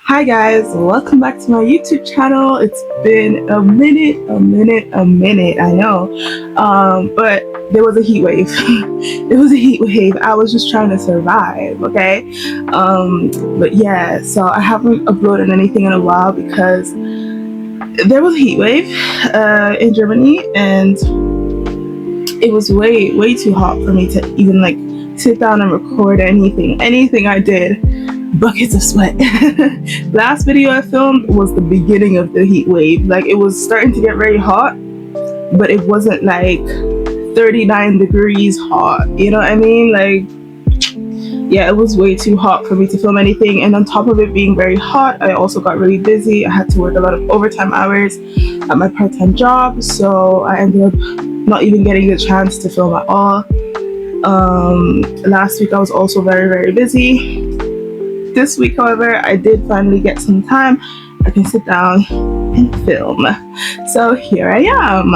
Hi guys, welcome back to my YouTube channel. It's been a minute, I know. But there was a heat wave. There was a heat wave. I was just trying to survive, okay? But yeah, so I haven't uploaded anything in a while because there was a heat wave in Germany, and it was way too hot for me to even like sit down and record anything I did. Buckets of sweat. Last video I filmed was the beginning of the heat wave. Like, it was starting to get very hot, but it wasn't like 39 degrees hot, you know what I mean? Like, yeah, it was way too hot for me to film anything. And on top of it being very hot, I also got really busy. I had to work a lot of overtime hours at my part-time job, so I ended up not even getting the chance to film at all. Last week I was also very busy. This week, however, I did finally get some time. I can sit down and film. So here I am.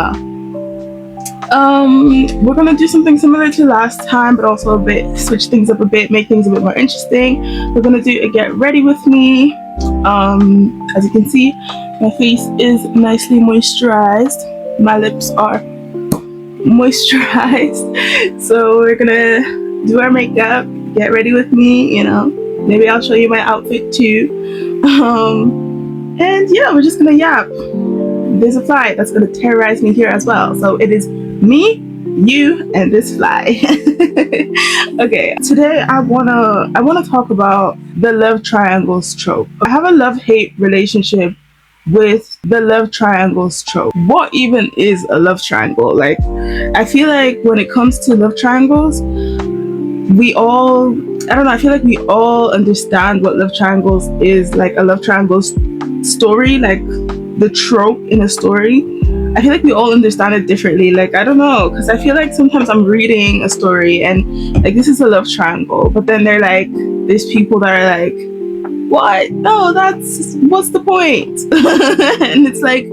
We're gonna do something similar to last time, but also switch things up a bit, make things a bit more interesting. We're gonna do a get ready with me. As you can see, my face is nicely moisturized. My lips are moisturized. So we're gonna do our makeup, get ready with me, you know. Maybe I'll show you my outfit too. And yeah, we're just gonna yap. There's a fly that's gonna terrorize me here as well. So it is me, you, and this fly. Okay, today I wanna talk about the love triangles trope. I have a love-hate relationship with the love triangles trope. What even is a love triangle? Like, I feel like when it comes to love triangles, I feel like we all understand what love triangles is, like a love triangles story, like the trope in a story. I feel like we all understand it differently. Like, I don't know, because I feel like sometimes I'm reading a story and like, this is a love triangle, but then there's people that are like, what? No, what's the point? And it's like,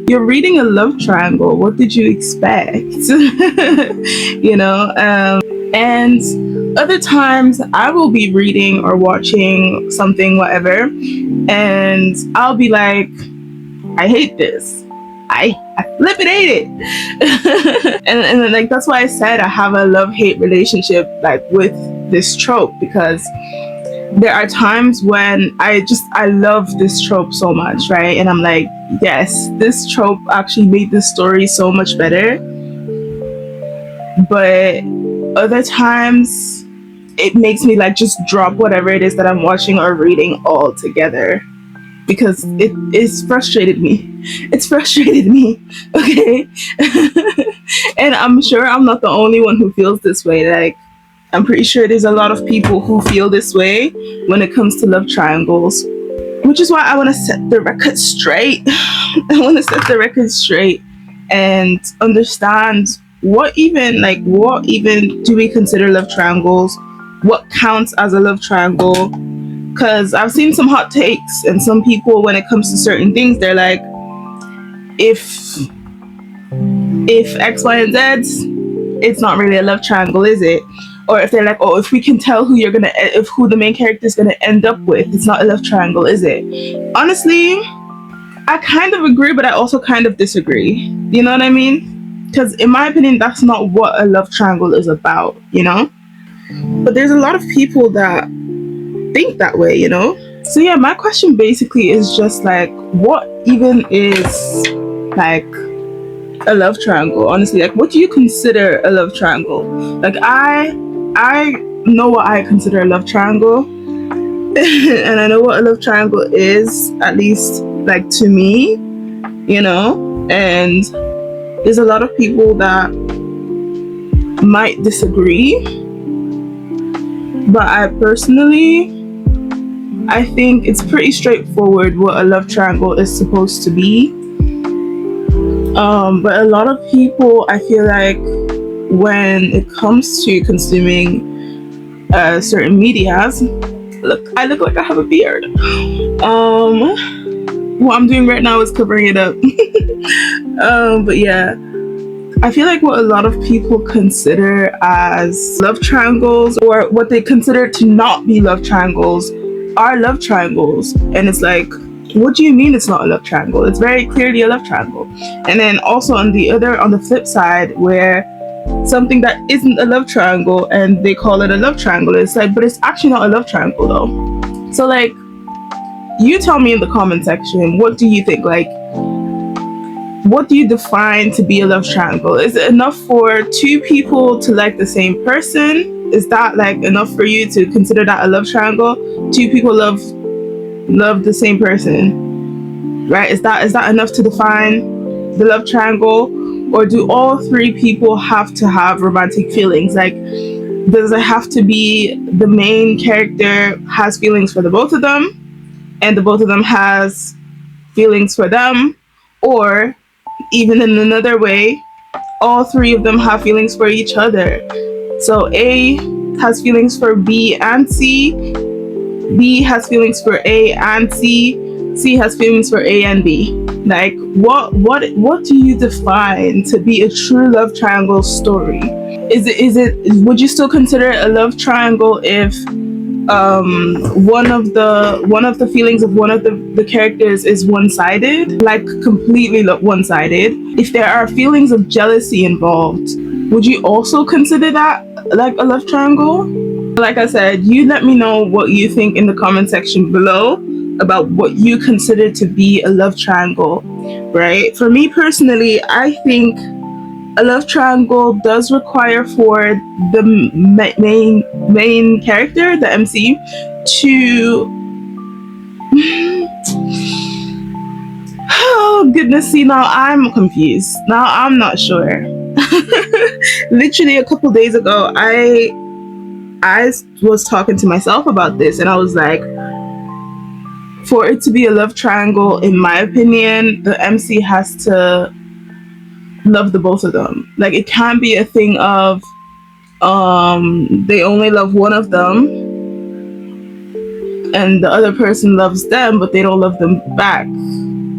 you're reading a love triangle. What did you expect? You know? And other times I will be reading or watching something, whatever, and I'll be like, I hate this. I flippin' hate it. and like, that's why I said I have a love-hate relationship like with this trope, because there are times when I love this trope so much, right? And I'm like, yes, this trope actually made this story so much better. But other times it makes me like just drop whatever it is that I'm watching or reading altogether, because it's frustrated me. It's frustrated me, okay? And I'm sure I'm not the only one who feels this way. Like, I'm pretty sure there's a lot of people who feel this way when it comes to love triangles, which is why I want to set the record straight. I want to set the record straight and understand what even do we consider love triangles? What counts as a love triangle? Because I've seen some hot takes, and some people, when it comes to certain things, they're like, if X, Y, and Z, it's not really a love triangle, is it? Or if they're like, oh, if we can tell who the main character is gonna end up with, it's not a love triangle, is it? Honestly, I kind of agree, but I also kind of disagree. You know what I mean? Because in my opinion, that's not what a love triangle is about, you know? But there's a lot of people that think that way, you know? So yeah, my question basically is just like, what even is like a love triangle? Honestly, like, what do you consider a love triangle? Like, I know what I consider a love triangle. And I know what a love triangle is, at least like to me, you know? And there's a lot of people that might disagree, but I think it's pretty straightforward what a love triangle is supposed to be. But a lot of people, I feel like, when it comes to consuming certain medias, I look like I have a beard. What I'm doing right now is covering it up. But yeah, I feel like what a lot of people consider as love triangles, or what they consider to not be love triangles, are love triangles. And it's like, what do you mean it's not a love triangle? It's very clearly a love triangle. And then also on the flip side, where something that isn't a love triangle and they call it a love triangle, it's like, but it's actually not a love triangle though. So like, you tell me in the comment section, what do you think? Like, what do you define to be a love triangle? Is it enough for two people to like the same person? Is that like enough for you to consider that a love triangle? Two people love the same person, right? Is that enough to define the love triangle? Or do all three people have to have romantic feelings? Like, does it have to be the main character has feelings for the both of them, and the both of them has feelings for them? Or even in another way, all three of them have feelings for each other. So A has feelings for B and C, B has feelings for A and C, C has feelings for A and B. Like, what do you define to be a true love triangle story? Would you still consider it a love triangle if one of the feelings of one of the characters is one-sided, like completely one-sided? If there are feelings of jealousy involved, would you also consider that like a love triangle? Like I said, you let me know what you think in the comment section below about what you consider to be a love triangle, right? For me personally, I think a love triangle does require for the main character, the MC, to oh goodness, see, now I'm confused. Now I'm not sure. Literally a couple days ago, I was talking to myself about this, and I was like, for it to be a love triangle, in my opinion, the MC has to love the both of them. Like, it can't be a thing of they only love one of them and the other person loves them but they don't love them back.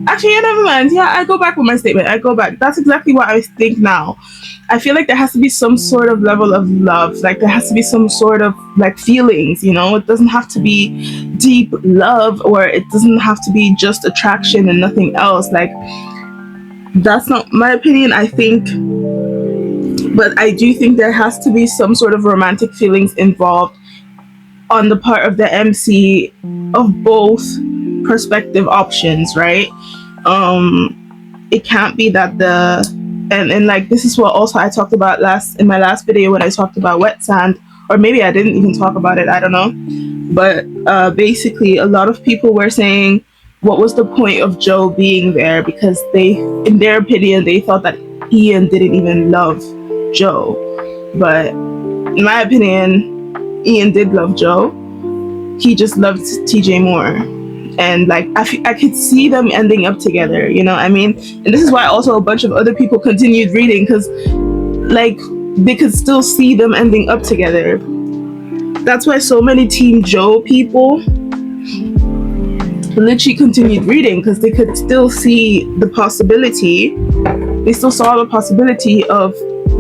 Actually, yeah, never mind. Yeah, I go back with my statement. I go back. That's exactly what I think now. I feel like there has to be some sort of level of love. Like, there has to be some sort of like feelings, you know? It doesn't have to be deep love, or it doesn't have to be just attraction and nothing else. Like, that's not my opinion, I think. But I do think there has to be some sort of romantic feelings involved on the part of the MC of both perspective options, right? It can't be that and like, this is what also I talked about in my last video when I talked about wet sand, or maybe I didn't even talk about it, I don't know. But basically, a lot of people were saying, what was the point of Joe being there? Because in their opinion, they thought that Ian didn't even love Joe. But in my opinion, Ian did love Joe. He just loved TJ more. And like, I could see them ending up together, you know what I mean? And this is why also a bunch of other people continued reading, because like, they could still see them ending up together. That's why so many Team Joe people literally continued reading, because they could still see the possibility. They still saw the possibility of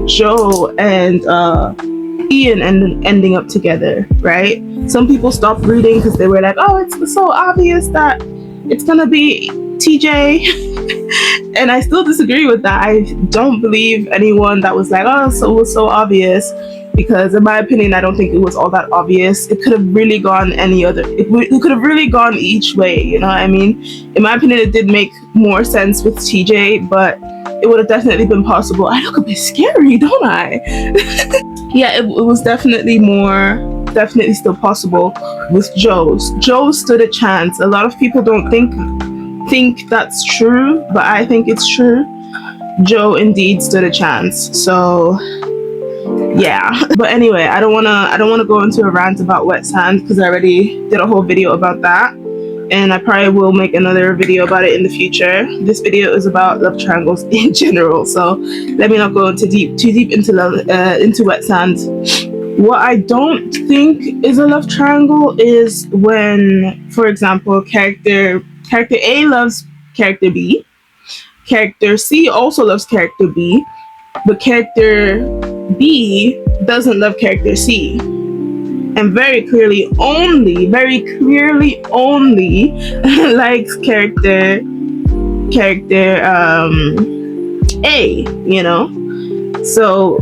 Joe and Ian ending up together, right? Some people stopped reading because they were like, oh, it's so obvious that it's gonna be TJ. And I still disagree with that. I don't believe anyone that was like, oh, so it was so obvious, because in my opinion, I don't think it was all that obvious. It could have really gone it could have really gone each way, you know what I mean? In my opinion, it did make more sense with TJ, but it would have definitely been possible. I look a bit scary, don't I? Yeah, it was definitely still possible with Joe's. Joe stood a chance. A lot of people don't think that's true, but I think it's true. Joe indeed stood a chance. So yeah. But anyway, I don't wanna go into a rant about wet sand, because I already did a whole video about that. And I probably will make another video about it in the future. This video is about love triangles in general, so let me not go too deep into wet sand. What I don't think is a love triangle is when, for example, character A loves character B, character C also loves character B, but character B doesn't love character C. and very clearly only likes character A, you know. So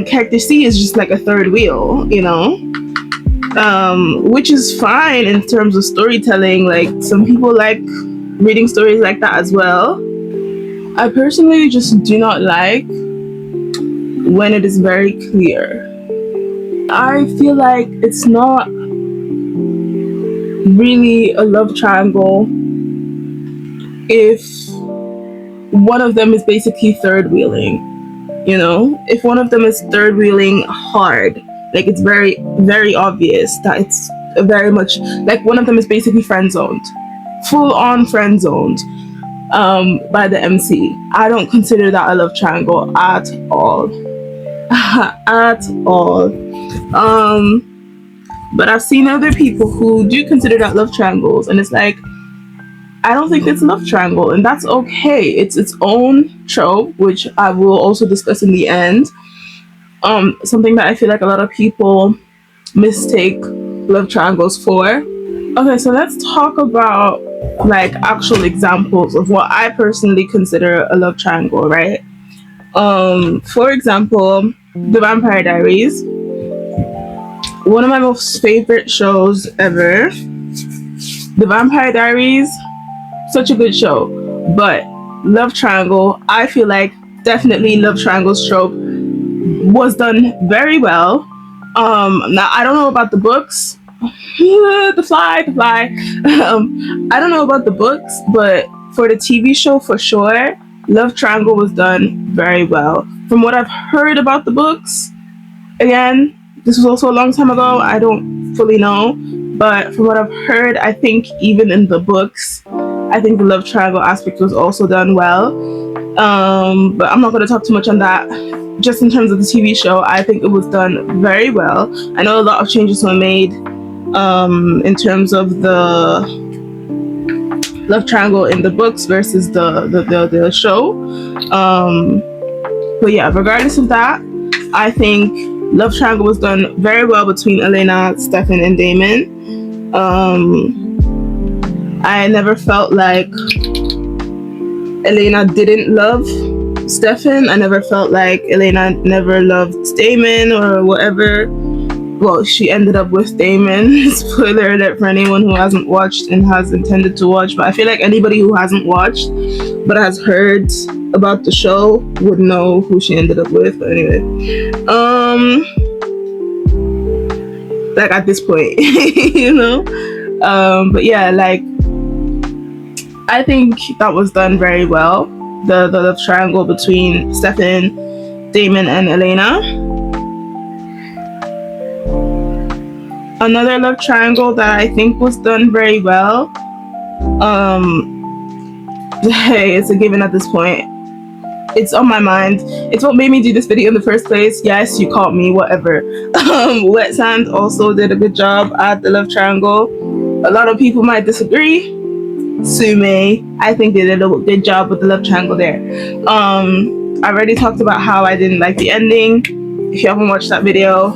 character C is just like a third wheel, you know. Which is fine in terms of storytelling. Like, some people like reading stories like that as well. I personally just do not like when it is very clear. I feel like it's not really a love triangle if one of them is basically third wheeling, you know? If one of them is third wheeling hard, like it's very, very obvious that it's very much like one of them is basically friend zoned, full on friend zoned by the MC. I don't consider that a love triangle at all. At all. But I've seen other people who do consider that love triangles, and it's like, I don't think it's a love triangle, and that's okay. It's its own trope, which I will also discuss in the end. Something that I feel like a lot of people mistake love triangles for. Okay, so let's talk about like actual examples of what I personally consider a love triangle, right? For example, The Vampire Diaries, one of my most favorite shows ever. The Vampire Diaries, such a good show, but love triangle, I feel like definitely love triangle's trope was done very well. Now I don't know about the books. the fly. I don't know about the books, but for the TV show, for sure, love triangle was done very well. From what I've heard about the books, again, this was also a long time ago. I don't fully know, but from what I've heard, I think even in the books, I think the love triangle aspect was also done well. But I'm not going to talk too much on that. Just in terms of the TV show, I think it was done very well. I know a lot of changes were made in terms of the love triangle in the books versus the show. But yeah, regardless of that, I think love triangle was done very well between Elena, Stefan, and Damon. I never felt like Elena didn't love Stefan. I never felt like Elena never loved Damon or whatever. Well, she ended up with Damon. Spoiler alert for anyone who hasn't watched and has intended to watch. But I feel like anybody who hasn't watched but has heard about the show would know who she ended up with. But anyway, like at this point, you know. But yeah, like I think that was done very well. The love triangle between Stefan, Damon, and Elena. Another love triangle that I think was done very well. Hey, it's a given at this point. It's on my mind. It's what made me do this video in the first place. Yes, you caught me, whatever. Wet Sand also did a good job at the love triangle. A lot of people might disagree. Sue me. I think they did a good job with the love triangle there. I already talked about how I didn't like the ending. If you haven't watched that video,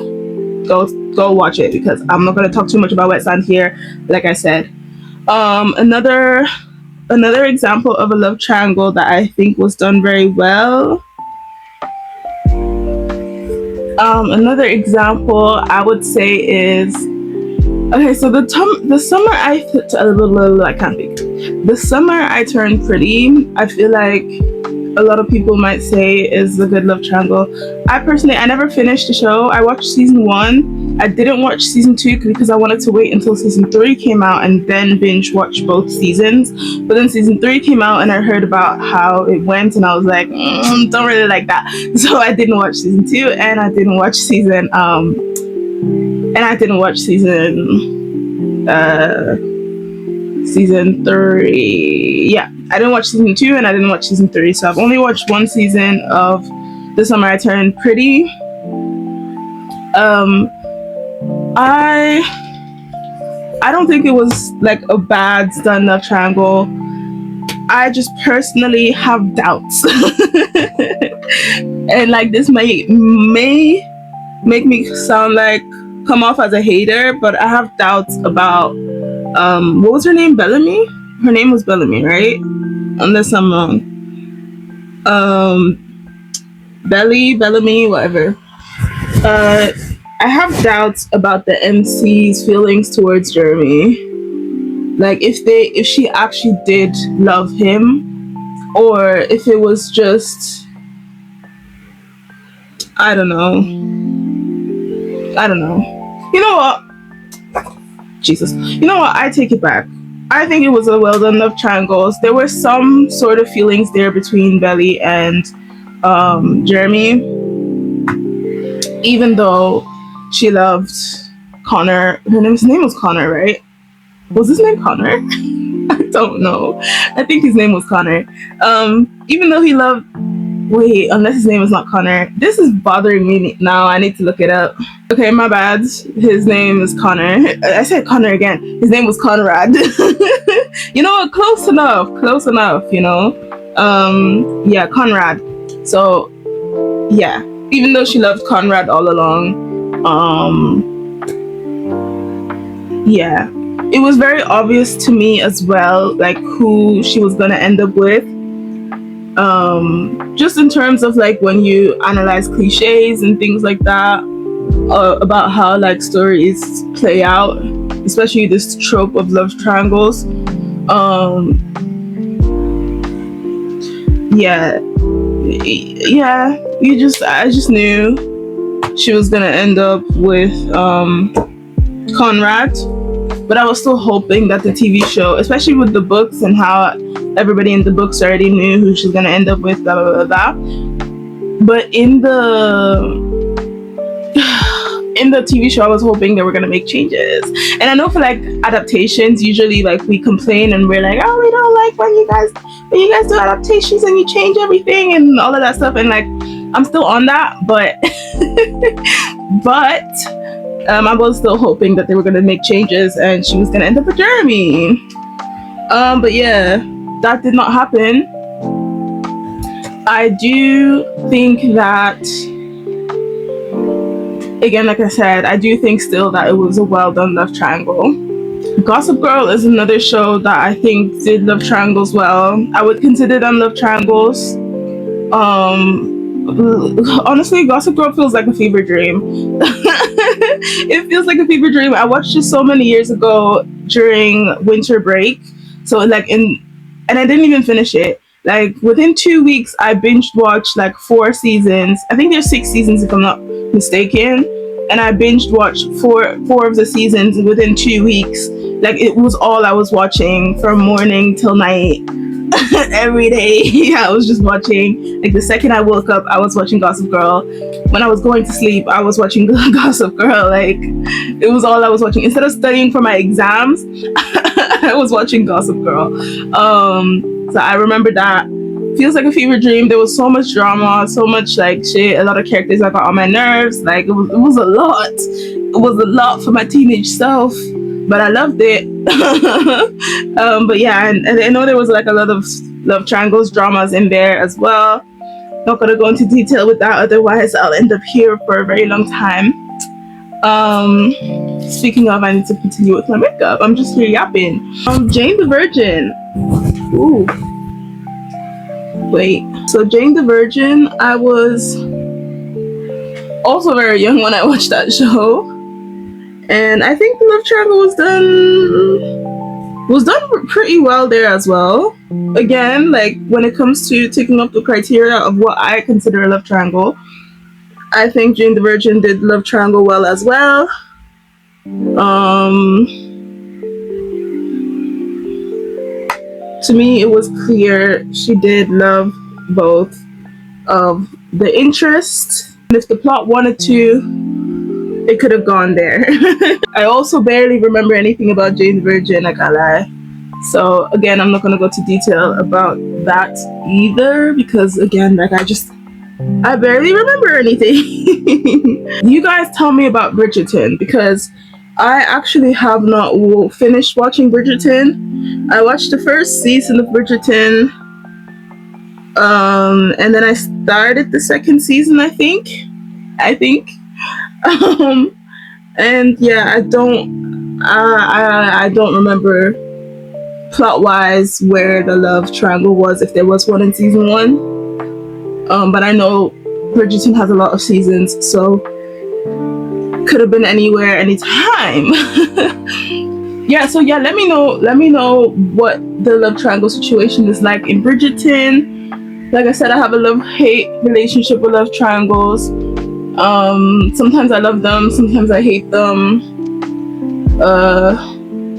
go watch it, because I'm not going to talk too much about Wet Sand here, like I said. Another example of a love triangle that I think was done very well. Another example I would say is, okay, so the summer I can't think. The summer I turned pretty, I feel like a lot of people might say is a good love triangle. I never finished the show. I watched season 1. I didn't watch season 2 because I wanted to wait until season 3 came out and then binge watch both seasons. But then season 3 came out and I heard about how it went and I was like, don't really like that. So I didn't watch season 2 and I didn't watch season 3. Yeah, I didn't watch season 2 and I didn't watch season 3. So I've only watched one season of The Summer I Turned Pretty. I don't think it was like a bad done love triangle. I just personally have doubts. And like this may make me sound like come off as a hater, but I have doubts about what was her name? Bellamy? Her name was Bellamy, right? Unless I'm wrong. Bellamy, whatever. Uh, I have doubts about the MC's feelings towards Jeremy. Like if she actually did love him, or if it was just, I don't know. I don't know. You know what? Jesus. You know what? I take it back. I think it was a well done love triangles. There were some sort of feelings there between Belly and Jeremy, even though she loved Connor. His name was Connor, right? Was his name Connor? I don't know. I think his name was Connor. Even though he loved. Wait, unless his name is not Connor. This is bothering me now. I need to look it up. Okay, my bad. His name is Connor. I said Connor again. His name was Conrad. You know what? Close enough. Close enough, you know? Yeah, Conrad. So, yeah. Even though she loved Conrad all along, yeah. It was very obvious to me as well, like, who she was gonna end up with. Just in terms of like when you analyze cliches and things like that, about how like stories play out, especially this trope of love triangles. Yeah, I just knew she was gonna end up with Conrad, but I was still hoping that the TV show, especially with the books and how everybody in the books already knew who she's gonna end up with, blah blah blah blah. But in the TV show, I was hoping they were gonna make changes. And I know for like adaptations, usually like we complain and we're like, oh, we don't like when you guys do adaptations and you change everything and all of that stuff. And like, I'm still on that, but I was still hoping that they were gonna make changes and she was gonna end up with Jeremy. But yeah, that did not happen. I do think that, again, like I said, I do think still that it was a well done love triangle. Gossip Girl is another show that I think did love triangles well. I would consider them love triangles. Honestly, Gossip Girl feels like a fever dream. It feels like a fever dream. I watched it so many years ago during winter break. So like and I didn't even finish it. Like within 2 weeks, I binged watched like 4 seasons. I think there's 6 seasons if I'm not mistaken. And I binged watched four of the seasons within 2 weeks. Like it was all I was watching from morning till night. Every day I was just watching. Like the second I woke up, I was watching Gossip Girl. When I was going to sleep, I was watching Gossip Girl. Like it was all I was watching. Instead of studying for my exams, I was watching Gossip Girl. So I remember that. Feels like a fever dream. There was so much drama, so much like shit, a lot of characters that got on my nerves. Like it was a lot. It was a lot for my teenage self, but I loved it. But yeah, and I know there was like a lot of love triangles, dramas in there as well. Not gonna go into detail with that, otherwise I'll end up here for a very long time. Speaking of, I need to continue with my makeup. I'm just here yapping. Jane the Virgin. Ooh. Wait. So Jane the Virgin, I was also very young when I watched that show. And I think the love triangle was done pretty well there as well. Again, like when it comes to taking up the criteria of what I consider a love triangle, I think Jane the Virgin did love triangle well as well. To me, it was clear she did love both of the interest. And if the plot wanted to, it could have gone there. I also barely remember anything about Jane the Virgin, I can't lie. So again, I'm not gonna go to detail about that either because again, like I barely remember anything. You guys tell me about Bridgerton because I actually have not finished watching Bridgerton. I watched the first season of Bridgerton, and then I started the second season. I think, And yeah, I don't remember plot wise where the love triangle was, if there was one in season one. But I know Bridgerton has a lot of seasons, so could have been anywhere, anytime. Yeah, so yeah, let me know what the love triangle situation is like in Bridgerton. Like I said, I have a love-hate relationship with love triangles. Sometimes I love them, sometimes I hate them.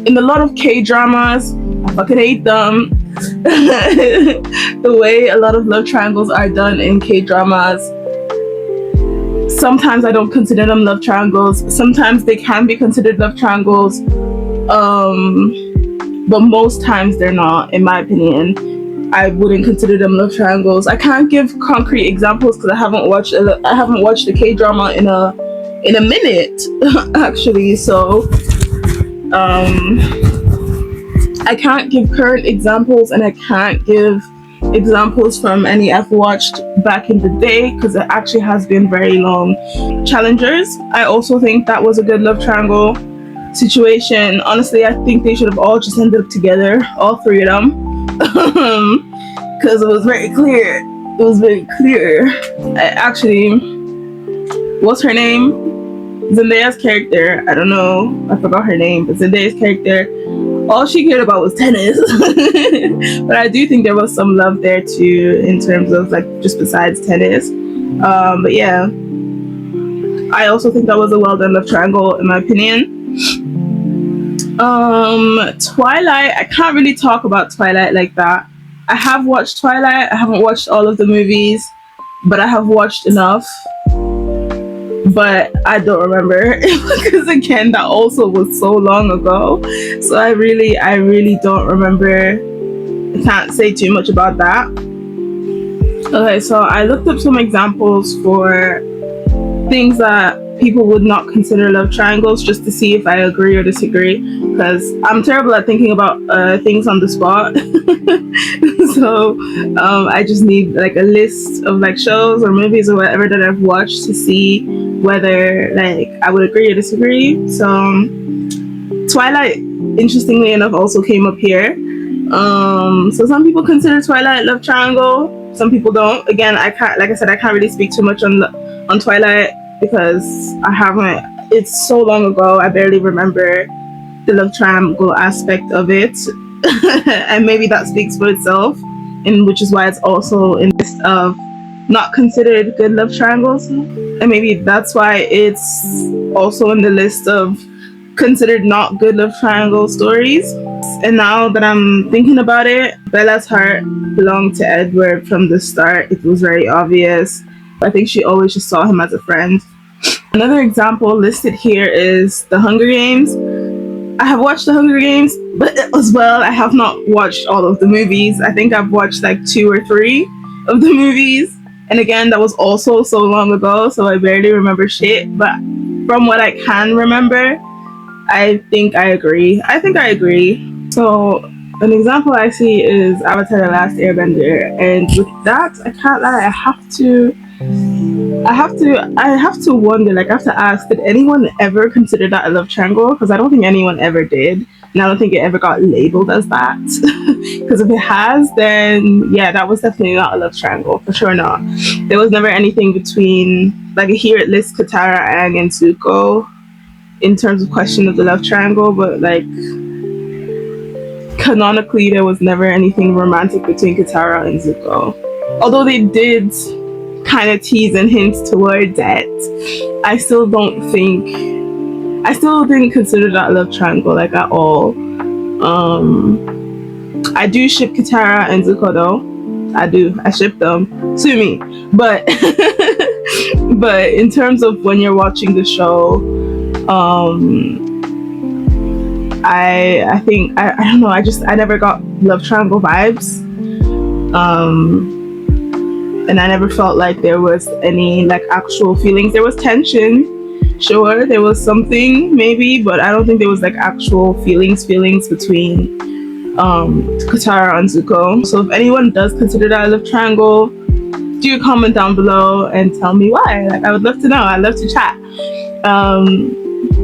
In a lot of K-dramas, I fucking hate them. The way a lot of love triangles are done in K-dramas, sometimes I don't consider them love triangles. Sometimes they can be considered love triangles, but most times they're not, in my opinion. I wouldn't consider them love triangles. I can't give concrete examples because I haven't watched a K-drama in a minute, actually. So I can't give current examples, and I can't give examples from any I've watched back in the day because it actually has been very long. Challengers, I also think that was a good love triangle situation. Honestly, I think they should have all just ended up together, all three of them, because it was very clear. It was very clear. Actually, what's her name? Zendaya's character. I don't know. I forgot her name, but Zendaya's character, all she cared about was tennis. But I do think there was some love there too, in terms of like just besides tennis. But yeah, I also think that was a well done love triangle in my opinion. Twilight, I can't really talk about Twilight like that. I have watched Twilight. I haven't watched all of the movies, but I have watched enough. But I don't remember because again, that also was so long ago. So I really don't remember. I can't say too much about that. Okay, so I looked up some examples for things that people would not consider love triangles, just to see if I agree or disagree, because I'm terrible at thinking about things on the spot. So I just need like a list of like shows or movies or whatever that I've watched to see whether like I would agree or disagree. So Twilight, interestingly enough, also came up here. So some people consider Twilight love triangle, some people don't. Again, I can't, like I said, I can't really speak too much on Twilight because I haven't. It's so long ago. I barely remember the love triangle aspect of it, and maybe that speaks for itself, and which is why it's also in the list of not considered good love triangles, and maybe that's why it's also in the list of considered not good love triangle stories. And now that I'm thinking about it, Bella's heart belonged to Edward from the start. It was very obvious. I think she always just saw him as a friend. Another example listed here is The Hunger Games. I have watched The Hunger Games, but as well, I have not watched all of the movies. I think I've watched like 2 or 3 of the movies. And again, that was also so long ago, so I barely remember shit. But from what I can remember, I think I agree. So an example I see is Avatar: The Last Airbender, and with that, I can't lie. I have to wonder. Like, I have to ask: did anyone ever consider that a love triangle? Because I don't think anyone ever did, and I don't think it ever got labeled as that. Because if it has, then yeah, that was definitely not a love triangle, for sure not. There was never anything between, like here it lists Katara, Aang, and Zuko in terms of question of the love triangle, but like canonically there was never anything romantic between Katara and Zuko. Although they did kind of tease and hint towards that, I still didn't consider that love triangle like at all. I do ship Katara and Zuko though. I ship them. Sue me. But but in terms of when you're watching the show, I think I don't know, I never got love triangle vibes. And I never felt like there was any like actual feelings. There was tension, sure, there was something maybe, but I don't think there was like actual feelings between Katara and Zuko. So if anyone does consider that a love triangle, do comment down below and tell me why. Like, I would love to know. I'd love to chat.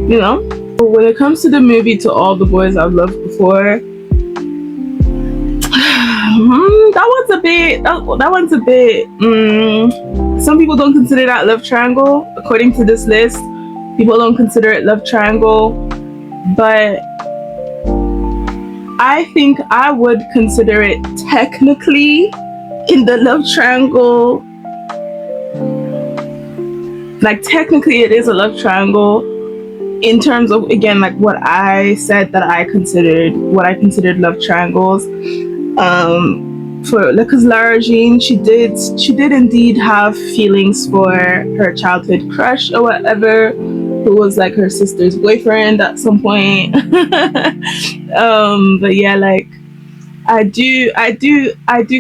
you know. But when it comes to the movie To All the Boys I've Loved Before, that one's a bit. Some people don't consider that love triangle. According to this list, people don't consider it love triangle, but I think I would consider it technically in the love triangle. Like technically, it is a love triangle in terms of, again, like what I said that what I considered love triangles. For because Lara Jean, she did indeed have feelings for her childhood crush or whatever, who was like her sister's boyfriend at some point. But yeah, like I do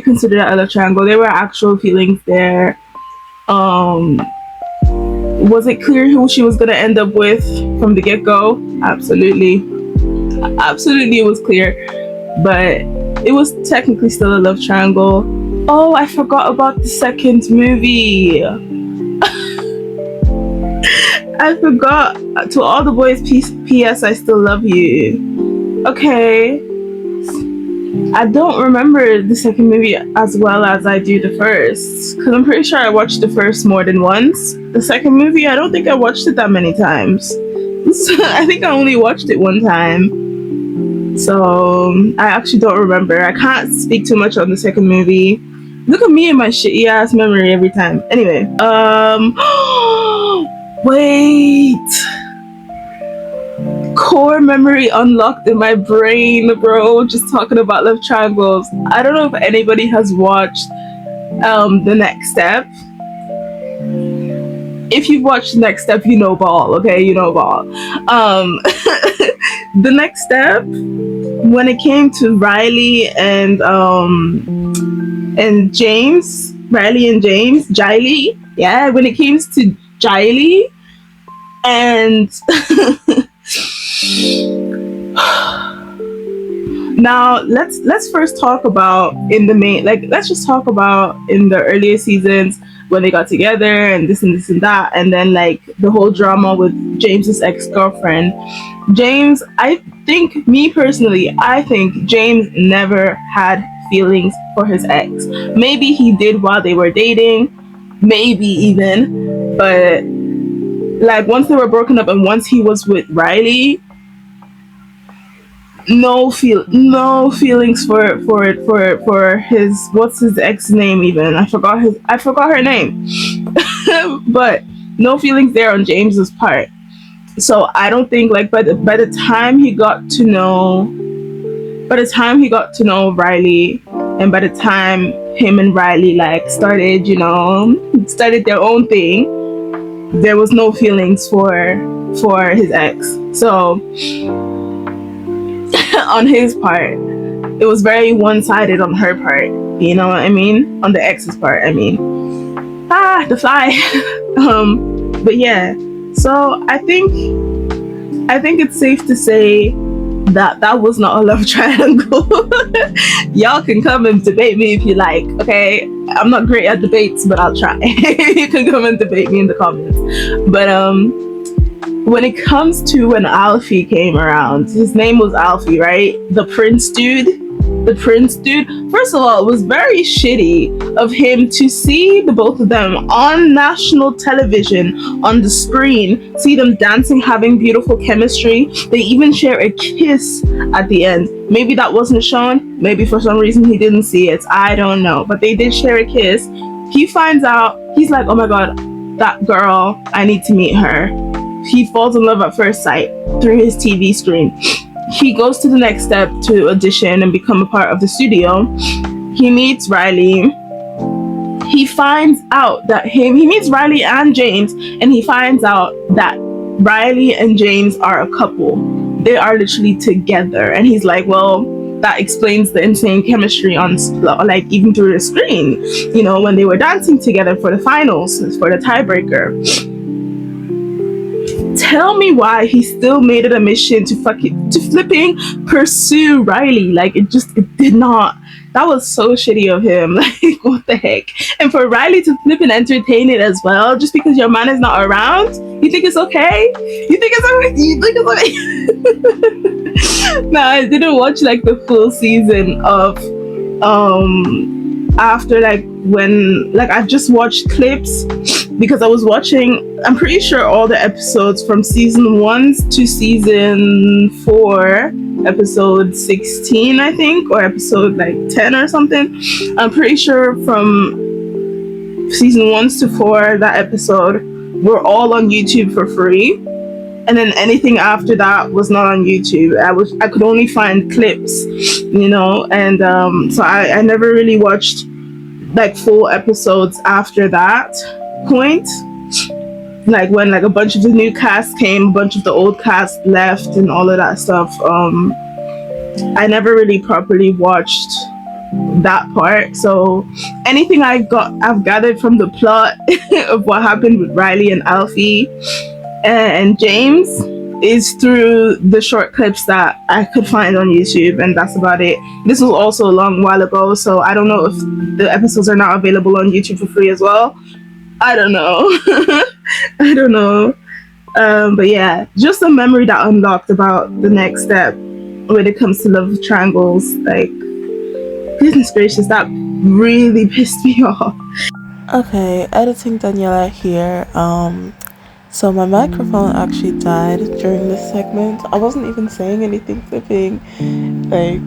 consider that a love triangle. There were actual feelings there. Was it clear who she was gonna end up with from the get-go? Absolutely, it was clear, but it was technically still a love triangle. Oh, I forgot about the second movie. I forgot. To All the Boys, P.S. I Still Love You. Okay. I don't remember the second movie as well as I do the first, because I'm pretty sure I watched the first more than once. The second movie, I don't think I watched it that many times. I think I only watched it one time. So I actually don't remember. I can't speak too much on the second movie. Look at me and my shitty ass memory every time. Anyway, wait. Core memory unlocked in my brain, bro. Just talking about love triangles. I don't know if anybody has watched The Next Step. If you've watched The Next Step, you know ball, okay? You know ball. The Next Step, when it came to Riley and James, Jiley. Yeah, when it came to Jiley and now let's first talk about in the main, like let's just talk about in the earlier seasons when they got together and this and that, and then like the whole drama with James's ex-girlfriend. James, I think James never had feelings for his ex. Maybe he did while they were dating, maybe even, but like once they were broken up and once he was with Riley, no feelings for his, what's his ex name even? I forgot her name. But no feelings there on James's part. So I don't think, like, by the time he got to know Riley, and by the time him and Riley like started their own thing, there was no feelings for his ex. So on his part, it was very one-sided on her part. You know what I mean? On the ex's part, I mean. The fly. But yeah. So I think it's safe to say that was not a love triangle. Y'all can come and debate me if you like, okay? I'm not great at debates, but I'll try. You can come and debate me in the comments. But when it comes to when Alfie came around, his name was Alfie, right? The Prince dude. First of all, it was very shitty of him to see the both of them on national television, on the screen, see them dancing, having beautiful chemistry. They even share a kiss at the end. Maybe that wasn't shown. Maybe for some reason he didn't see it. I don't know. But they did share a kiss. He finds out. He's like, oh my God, that girl, I need to meet her. He falls in love at first sight through his TV screen. He goes to the next step to audition and become a part of the studio. He meets Riley. He finds out that he meets Riley and James, and he finds out that Riley and James are a couple. They are literally together. And he's like, well, that explains the insane chemistry on, like, even through the screen, you know, when they were dancing together for the finals, for the tiebreaker. tell me why he still made it a mission to flipping pursue Riley. Like it did not. That was so shitty of him. Like what the heck? And for Riley to flip and entertain it as well, just because your man is not around, you think it's okay? You think it's okay? You think it's okay? No, I didn't watch like the full season of after like when like I've just watched clips because I was watching, I'm pretty sure all the episodes from season 1 to season 4, episode 16 I think, or episode like 10 or something. I'm pretty sure from season 1 to 4, that episode were all on YouTube for free, and then anything after that was not on YouTube. I could only find clips, you know, and so I never really watched like full episodes after that point. Like when like a bunch of the new cast came, a bunch of the old cast left, and all of that stuff. I never really properly watched that part. So anything I've gathered from the plot of what happened with Riley and Alfie and James is through the short clips that I could find on YouTube, and that's about it. This was also a long while ago, so I don't know if the episodes are now available on YouTube for free as well. I don't know. I don't know. But yeah, just a memory that unlocked about the next step when it comes to love triangles. Like, goodness gracious, that really pissed me off. Okay, editing Daniela here. So my microphone actually died during this segment. I wasn't even saying anything flipping, like,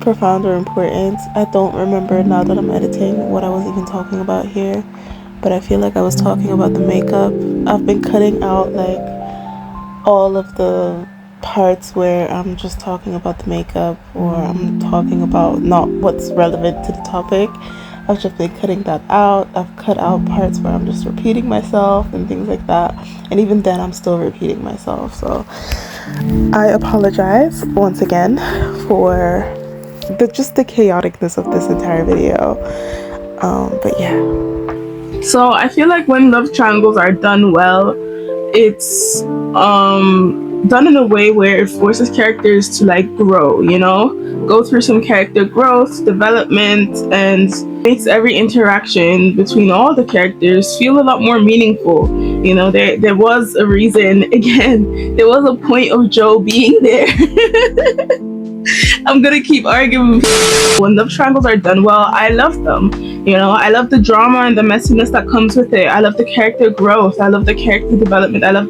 profound or important. I don't remember now that I'm editing what I was even talking about here, but I feel like I was talking about the makeup. I've been cutting out, like, all of the parts where I'm just talking about the makeup or I'm talking about not what's relevant to the topic. I've just been cutting that out. I've cut out parts where I'm just repeating myself and things like that. And even then, I'm still repeating myself. So I apologize once again for the chaoticness of this entire video. But yeah. So I feel like when love triangles are done well, it's done in a way where it forces characters to like grow, you know, go through some character growth, development, and makes every interaction between all the characters feel a lot more meaningful. You know, there was a reason, again, there was a point of Joe being there. I'm gonna keep arguing. When love triangles are done well, I love them. You know, I love the drama and the messiness that comes with it. I love the character growth. I love the character development. I love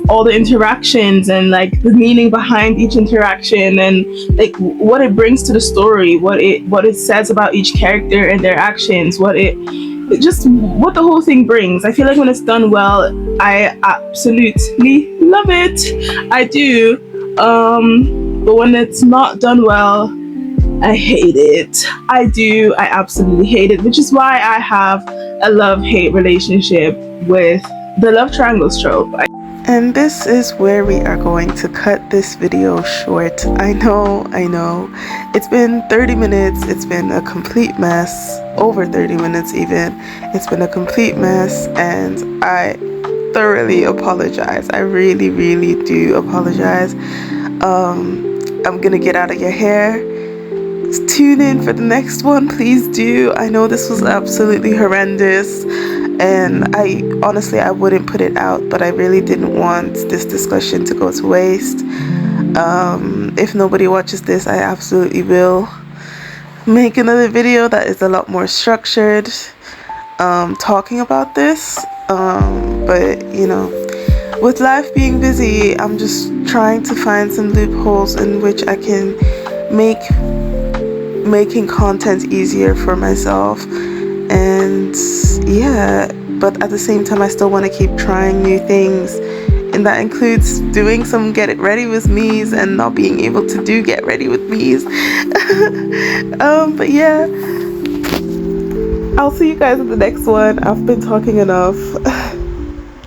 all the interactions and like the meaning behind each interaction and like what it brings to the story, what it says about each character and their actions, what the whole thing brings. I feel like when it's done well, I absolutely love it. I do. But when it's not done well, I hate it. I do. I absolutely hate it, which is why I have a love-hate relationship with the love triangles trope. And this is where we are going to cut this video short. I know. It's been 30 minutes. It's been a complete mess. Over 30 minutes even. It's been a complete mess, and I thoroughly apologize. I really, really do apologize. I'm gonna get out of your hair. Tune in for the next one, please do. I know this was absolutely horrendous, and I honestly wouldn't put it out, but I really didn't want this discussion to go to waste. If nobody watches this, I absolutely will make another video that is a lot more structured, talking about this, but you know, with life being busy, I'm just trying to find some loopholes in which I can make making content easier for myself. And yeah, but at the same time, I still want to keep trying new things, and that includes doing some get it ready with me's and not being able to do get ready with me's. But yeah, I'll see you guys in the next one. I've been talking enough.